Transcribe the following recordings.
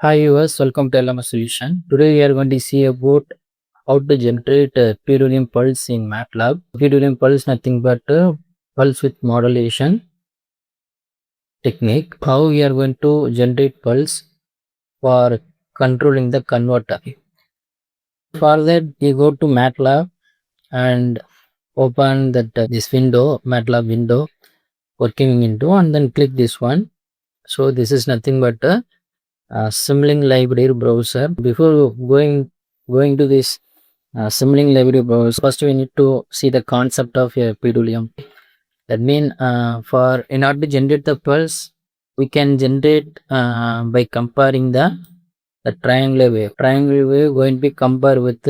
Hi viewers, welcome to LMS Solution. Today we are going to see about how to generate a PWM pulse in MATLAB. PWM pulse nothing but pulse width modulation technique. How we are going to generate pulse for controlling the converter. For that we go to MATLAB and open that this window, MATLAB window working window, and then click this one. So this is nothing but a Simulink library browser. Before going to this Simulink library browser, first we need to see the concept of a PWM. That means for in order to generate the pulse, we can generate by comparing the triangular wave. Triangular wave going to be compared with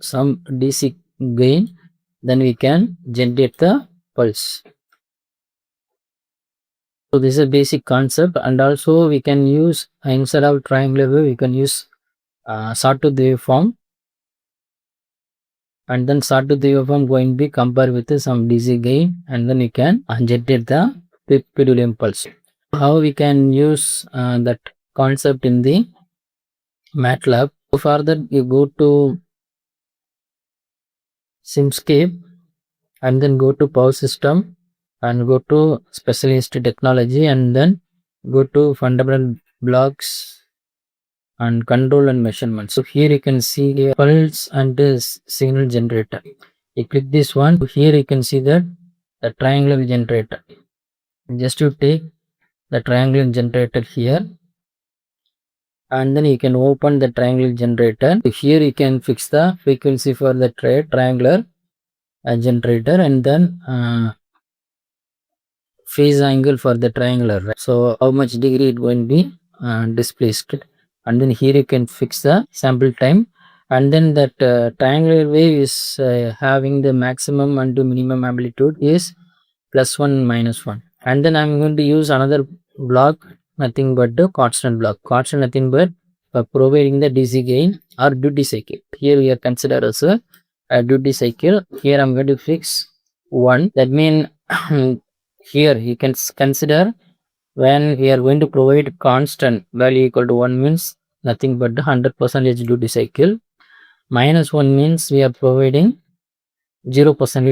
some DC gain, then we can generate the pulse. So this is a basic concept, and also we can use instead of triangular wave, we can use sawtooth waveform, and then sawtooth waveform going to be compared with some DC gain, and then we can generate the PWM pulse. How we can use that concept in the MATLAB? So for that, you go to Simscape and then go to Power System and go to Specialist Technology and then go to Fundamental Blocks and Control and Measurement. So here you can see here pulse and this signal generator. You click this one. Here you can see that the triangular generator. Just to take the triangular generator here, and then you can open the triangular generator. Here you can fix the frequency for the triangular generator, and then phase angle for the triangular, right? So how much degree it going to be displaced, and then here you can fix the sample time, and then that triangular wave is having the maximum and the minimum amplitude is +1 -1, and then I'm going to use another block, nothing but the constant block. Constant nothing but providing the DC gain or duty cycle. Here we are considered as a duty cycle. Here I'm going to fix 1. That means here you can consider when we are going to provide constant value equal to 1 means nothing but the 100% duty cycle. -1 means we are providing 0%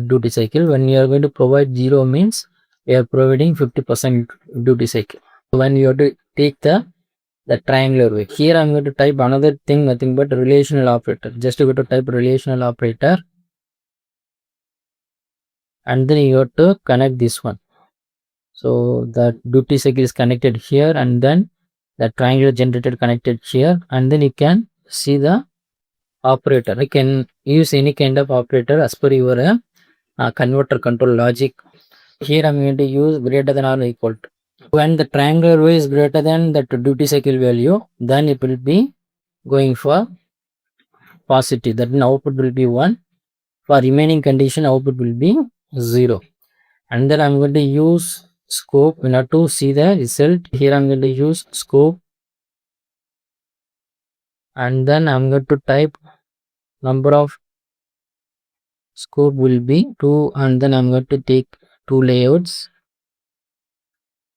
duty cycle. When you are going to provide 0 means we are providing 50% duty cycle. When you have to take the triangular wave. Here I am going to type another thing, nothing but relational operator. Just go to type relational operator, and then you have to connect this one. So the duty cycle is connected here, and then the triangular generator connected here, and then you can see the operator. You can use any kind of operator as per your converter control logic. Here I am going to use greater than or equal to. When the triangular wave is greater than that duty cycle value, then it will be going for positive. That means output will be 1. For remaining condition, output will be 0. And then I'm going to use scope in order to see the result. Here I'm going to use scope, and then I'm going to type number of scope will be 2, and then I'm going to take 2 layouts,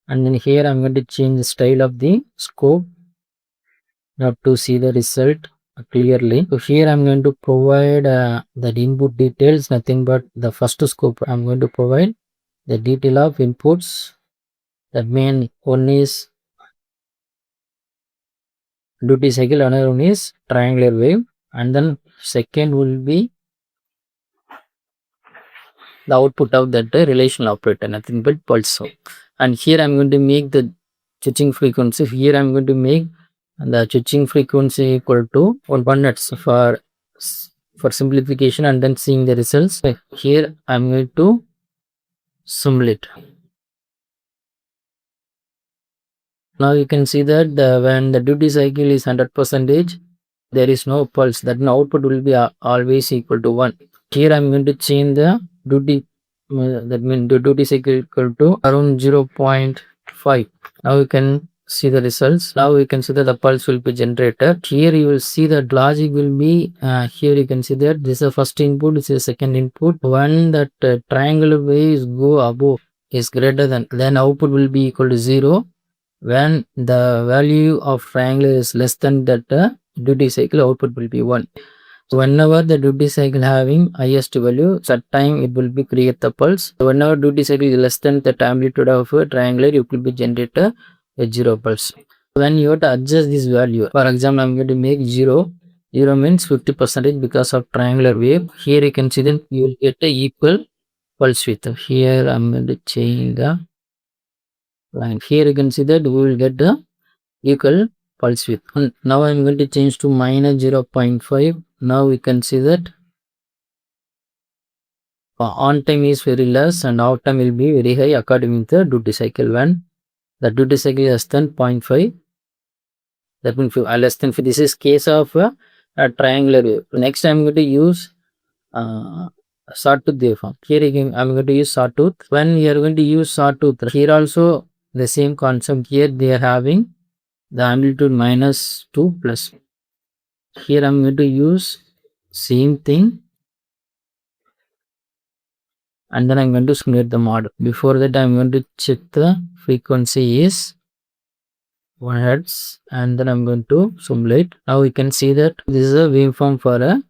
and then here I'm going to change the style of the scope now to see the result clearly. So here I'm going to provide the input details, nothing but the first scope I'm going to provide the detail of inputs. That means one is duty cycle, another one is triangular wave, and then second will be the output of that relational operator, nothing but pulse. And here I'm going to make the switching frequency. Here I'm going to make the switching frequency equal to 1 Hz for simplification, and then seeing the results. Here I'm going to simulate. Now you can see that when the duty cycle is 100%, there is no pulse. That means output will be always equal to 1. Here I'm going to change the duty. That means the duty cycle equal to around 0.5. Now you can see the results. Now you can see that the pulse will be generated. Here you will see that logic will be here you can see that this is the first input, this is the second input. When that triangular waves go above is greater than, then output will be equal to 0. When the value of triangle is less than that duty cycle, output will be 1. So whenever the duty cycle having highest value, that time it will be create the pulse. So whenever duty cycle is less than that amplitude of a triangular, it will be generate a 0 pulse. When you have to adjust this value, for example, I'm going to make 0. 0 means 50% because of triangular wave. Here you can see that you will get a equal pulse width. Here I'm going to change the line. Here you can see that we will get the equal pulse width. And now I'm going to change to minus 0.5. Now we can see that on time is very less and off time will be very high according to the duty cycle. When the duty cycle is less than 0.5, that means less than 5. This is case of a triangular wave. Next I'm going to use sawtooth waveform. Here again I'm going to use sawtooth. When you are going to use sawtooth, here also the same concept. Here they are having the amplitude minus 2 plus. Here I'm going to use same thing and then I'm going to simulate the model. Before that I'm going to check the frequency is 1 Hz and then I'm going to simulate. Now we can see that this is a waveform for a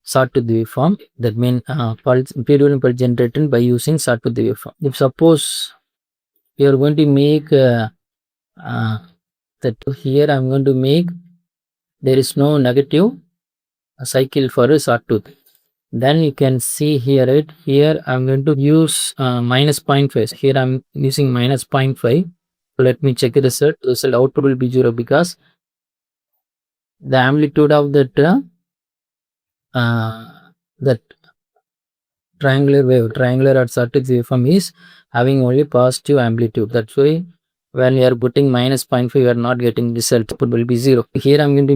sawtooth waveform. That means PWM pulse generated by using sawtooth waveform. If suppose we are going to make that here I'm going to make there is no negative cycle for a sawtooth. Then you can see here, right? Here I'm going to use minus 0.5. Here I'm using minus 0.5. Let me check the result. The result output will be 0 because the amplitude of that triangular or sawtooth waveform is having only positive amplitude. That's why when you are putting minus 0.5, you are not getting result. Output will be 0. Here I'm going to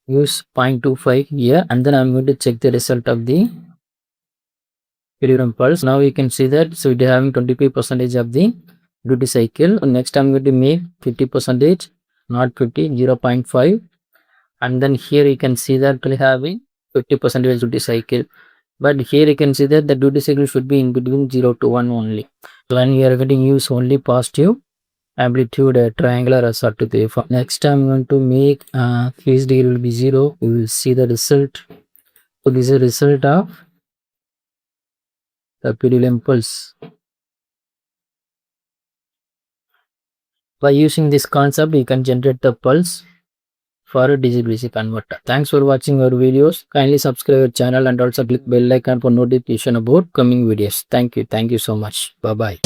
use 0.25 here and then I'm going to check the result of the PWM pulse. Now you can see that so it is having 25% of the duty cycle. Next I'm going to make 50%, not 50, 0.5 and then here you can see that we having 50% duty cycle. But here you can see that the duty cycle should be in between 0 to 1 only. So when you are going to use only positive amplitude triangular or sawtooth waveform. Next I'm going to make phase degree will be 0. We will see the result. So this is a result of the PWM pulse. By using this concept, you can generate the pulse for a DC-DC converter. Thanks for watching our videos. Kindly subscribe our channel and also click bell icon for notification about coming videos. Thank you. Thank you so much. Bye bye.